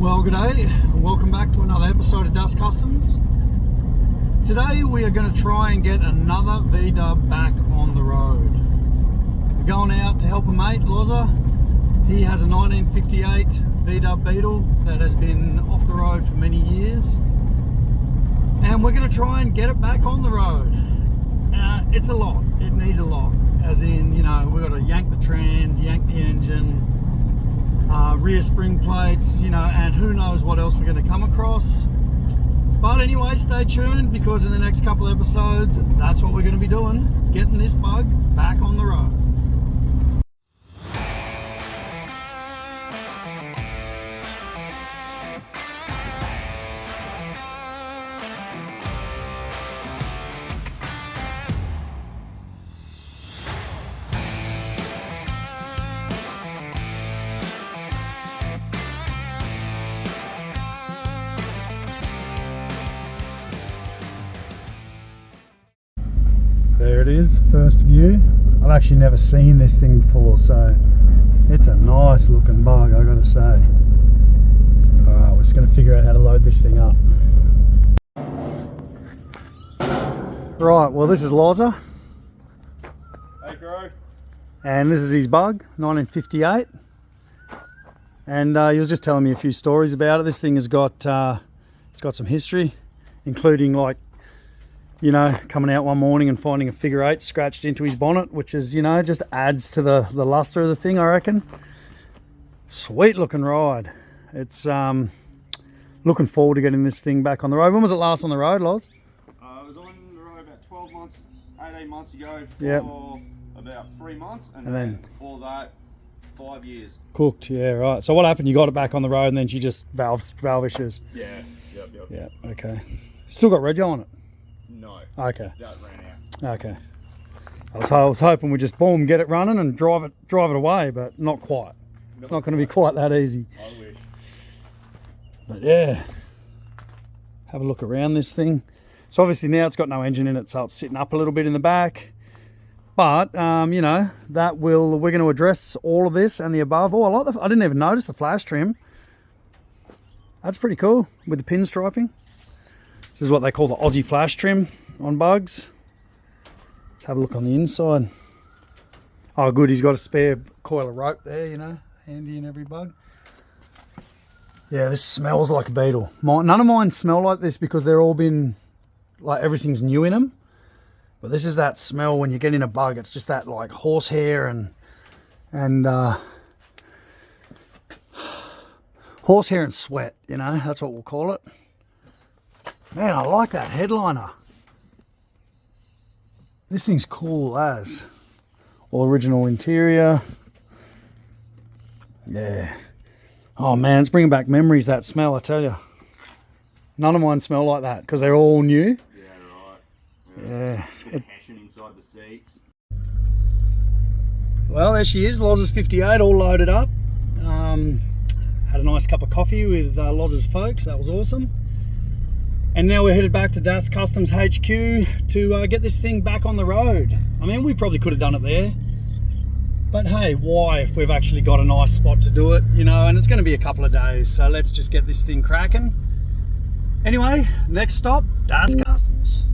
Well, g'day and welcome back to another episode of Dust Customs. Today we are going to try and get another V-dub back on the road. We're going out to help a mate, Loza. He has a 1958 V-dub beetle that has been off the road for many years. And we're going to try and get it back on the road. It's a lot. It needs a lot. As in, you know, we've got to yank the trans, yank the engine, rear spring plates, you know, and who knows what else we're going to come across. But anyway, stay tuned, because in the next couple of episodes, that's what we're going to be doing, getting this bug back on the road. There it is, first view. I've actually never seen this thing before, so it's a nice looking bug, I gotta say. Alright, we're just gonna figure out how to load this thing up. Right, well, this is Loza. Hey, Crow. And this is his bug, 1958. And he was just telling me a few stories about it. This thing has got it's got some history, including, like, you know, coming out one morning and finding a figure 8 scratched into his bonnet, which is, you know, just adds to the luster of the thing, I reckon. Sweet looking ride. It's looking forward to getting this thing back on the road. When was it last on the road, Loz? It was on the road about 12 months, 18 months ago for Yep. about 3 months, and then then before that, 5 years. Cooked, yeah, right. So what happened? You got it back on the road and then she just valve issues. Yeah, yep. Yeah, okay. Still got rego on it? No. Okay. That ran out. Okay. I was hoping we'd just boom, get it running and drive it away, but not quite. It's not going to be quite that easy. I wish. But yeah, have a look around this thing. So obviously now it's got no engine in it, so it's sitting up a little bit in the back. But you know, we're going to address all of this and the above. Oh, I didn't even notice the flash trim. That's pretty cool with the pinstriping. This is what they call the Aussie flash trim on bugs. Let's have a look on the inside. Oh good, he's got a spare coil of rope there, you know, handy in every bug. Yeah, this smells like a beetle. None of mine smell like this because they're all been, like, everything's new in them. But this is that smell when you get in a bug. It's just that, like, horsehair and horsehair and sweat, you know, that's what we'll call it. Man, I like that headliner. This thing's cool as. All original interior. Yeah. Oh man, it's bringing back memories, that smell, I tell you. None of mine smell like that because they're all new. Yeah, right. Yeah. Bit passion inside the seats. Well, there she is, Loz's 58, all loaded up. Had a nice cup of coffee with Loz's folks, that was awesome. And now we're headed back to Dust Customs HQ to get this thing back on the road. I mean, we probably could have done it there. But hey, why if we've actually got a nice spot to do it, you know, and it's going to be a couple of days. So let's just get this thing cracking. Anyway, next stop, Dust Customs.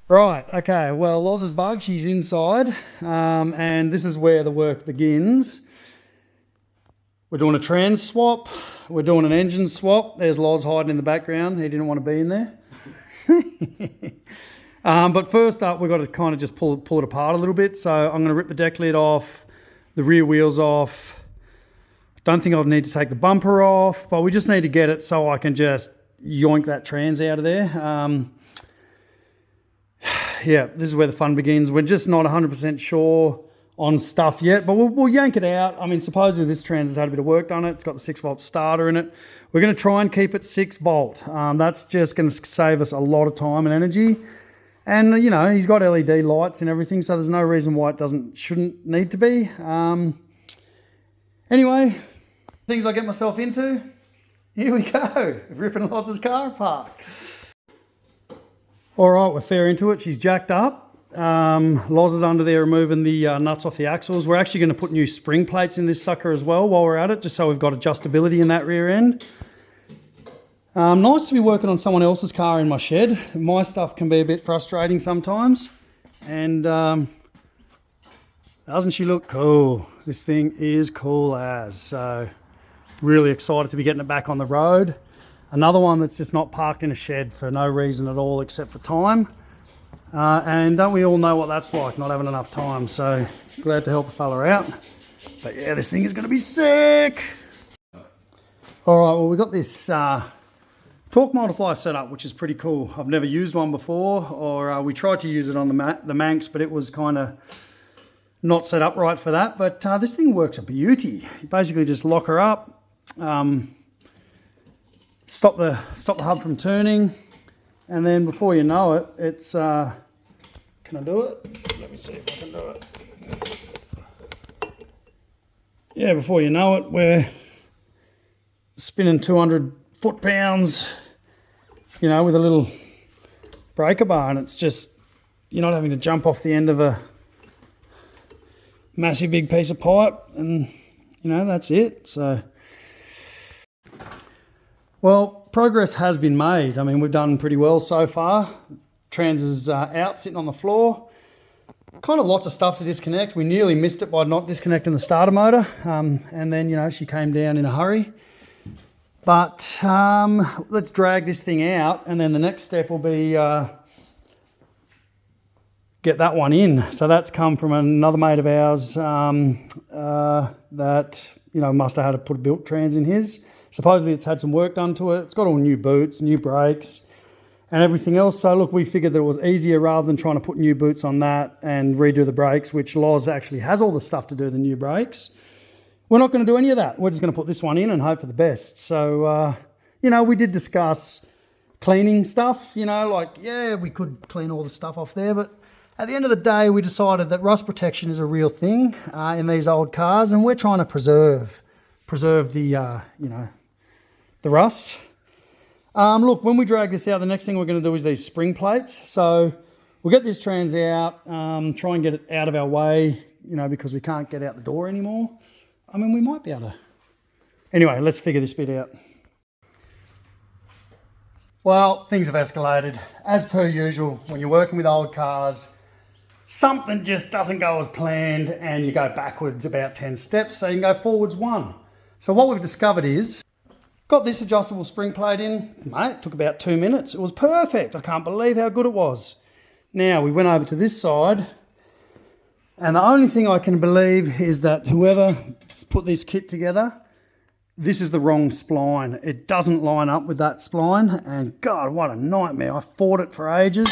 Right, okay, well, Loz's bug, she's inside, and this is where the work begins. We're doing a trans swap, we're doing an engine swap. There's Loz hiding in the background, he didn't want to be in there. But first up, we've got to kind of just pull it apart a little bit. So I'm going to rip the deck lid off, the rear wheels off. Don't think I'll need to take the bumper off, but we just need to get it so I can just yoink that trans out of there. Yeah, this is where the fun begins. We're just not 100% sure on stuff yet, but we'll yank it out. I mean, supposedly this trans has had a bit of work done it. It's got the 6-volt starter in it. We're going to try and keep it 6-volt. That's just going to save us a lot of time and energy. And, you know, he's got LED lights and everything, so there's no reason why it shouldn't need to be. Anyway, things I get myself into. Here we go, ripping Loz's car apart. All right, we're fair into it. She's jacked up. Loz is under there removing the nuts off the axles. We're actually going to put new spring plates in this sucker as well while we're at it, just so we've got adjustability in that rear end. Nice to be working on someone else's car in my shed. My stuff can be a bit frustrating sometimes. And doesn't she look cool? This thing is cool as. So really excited to be getting it back on the road. Another one that's just not parked in a shed for no reason at all except for time. And don't we all know what that's like, not having enough time. So glad to help a fella out. But yeah, this thing is going to be sick. All right, well, we got this torque multiplier setup, which is pretty cool. I've never used one before, or we tried to use it on the Manx, but it was kind of not set up right for that. But this thing works a beauty. You basically just lock her up, stop the hub from turning, and then before you know it, it's can I do it? Let me see if I can do it. Yeah, before you know it, we're spinning 200 foot-pounds, you know, with a little breaker bar, and it's just, you're not having to jump off the end of a massive big piece of pipe, and you know, that's it. So, well, progress has been made. I mean, we've done pretty well so far. Trans is out, sitting on the floor. Kind of lots of stuff to disconnect. We nearly missed it by not disconnecting the starter motor, and then, you know, she came down in a hurry. But let's drag this thing out, and then the next step will be get that one in. So that's come from another mate of ours that, you know, must have had to put a built trans in his. Supposedly it's had some work done to it. It's got all new boots, new brakes, and everything else. So look, we figured that it was easier rather than trying to put new boots on that and redo the brakes, which Loz actually has all the stuff to do the new brakes. We're not going to do any of that. We're just going to put this one in and hope for the best. So, you know, we did discuss cleaning stuff, you know, like, yeah, we could clean all the stuff off there, but at the end of the day, we decided that rust protection is a real thing in these old cars, and we're trying to preserve the, you know, the rust. Look, when we drag this out, the next thing we're going to do is these spring plates. So we'll get this trans out, try and get it out of our way, you know, because we can't get out the door anymore. I mean, we might be able to. Anyway, let's figure this bit out. Well, things have escalated. As per usual, when you're working with old cars, something just doesn't go as planned and you go backwards about 10 steps, so you can go forwards 1. So what we've discovered is, got this adjustable spring plate in. Mate, it took about 2 minutes. It was perfect. I can't believe how good it was. Now, we went over to this side, and the only thing I can believe is that whoever put this kit together, this is the wrong spline. It doesn't line up with that spline, and God, what a nightmare. I fought it for ages.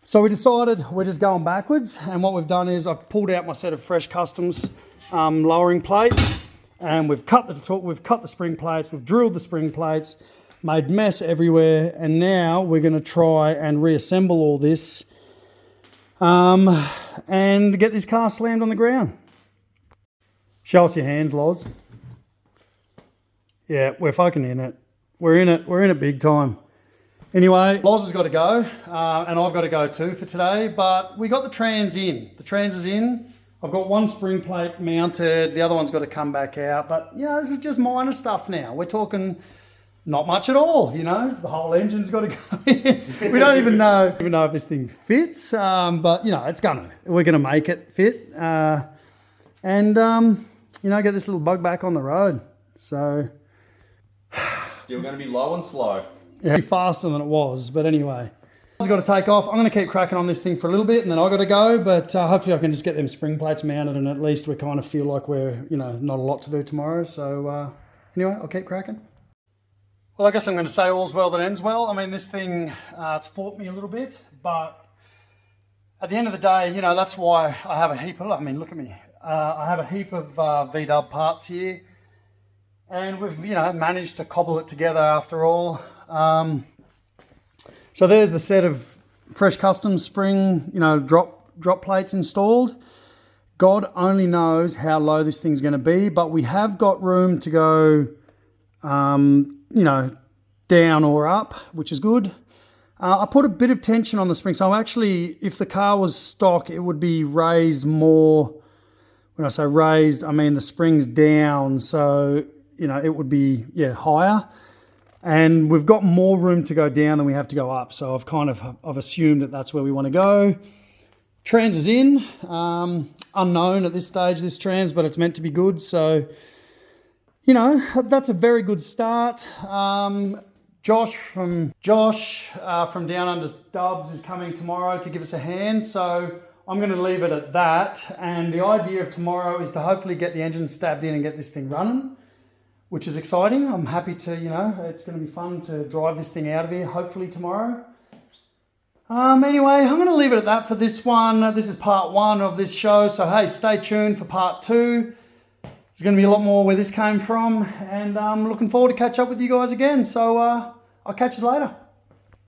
So we decided we're just going backwards, and what we've done is I've pulled out my set of Fresh Customs lowering plates, and we've cut the spring plates, we've drilled the spring plates, made mess everywhere, and now we're going to try and reassemble all this and get this car slammed on the ground. Show us your hands, Loz. Yeah, we're fucking in it. We're in it big time. Anyway, Loz has got to go, and I've got to go too for today, but we got the trans in. The trans is in. I've got one spring plate mounted, the other one's got to come back out, but you know, this is just minor stuff now. We're talking not much at all, you know, the whole engine's got to go in. We don't even know if this thing fits, but you know, we're gonna make it fit, and you know, get this little bug back on the road. So Still going to be low and slow. yeah, faster than it was, but anyway. I've got to take off. I'm going to keep cracking on this thing for a little bit, and then I've got to go, but hopefully I can just get them spring plates mounted, and at least we kind of feel like we're, you know, not a lot to do tomorrow. So anyway, I'll keep cracking. Well, I guess I'm going to say all's well that ends well. I mean, this thing, it's fought me a little bit, but at the end of the day, you know, that's why I have a heap of, I mean, look at me. I have a heap of VW parts here, and we've, you know, managed to cobble it together after all. So there's the set of fresh custom spring, you know, drop plates installed. God only knows how low this thing's going to be, but we have got room to go, you know, down or up, which is good. I put a bit of tension on the spring, so actually, if the car was stock, it would be raised more. When I say raised, I mean the spring's down, so, you know, it would be, yeah, higher. And we've got more room to go down than we have to go up, so I've assumed that that's where we want to go. Trans is in, unknown at this stage, this trans, but it's meant to be good. So, you know, that's a very good start. Josh from Down Under Dubs is coming tomorrow to give us a hand. So I'm going to leave it at that. And the idea of tomorrow is to hopefully get the engine stabbed in and get this thing running, which is exciting. I'm happy to, you know, it's going to be fun to drive this thing out of here, hopefully tomorrow. Anyway, I'm going to leave it at that for this one. This is part 1 of this show. So, hey, stay tuned for part 2. There's going to be a lot more where this came from. And I'm looking forward to catch up with you guys again. So, I'll catch you later.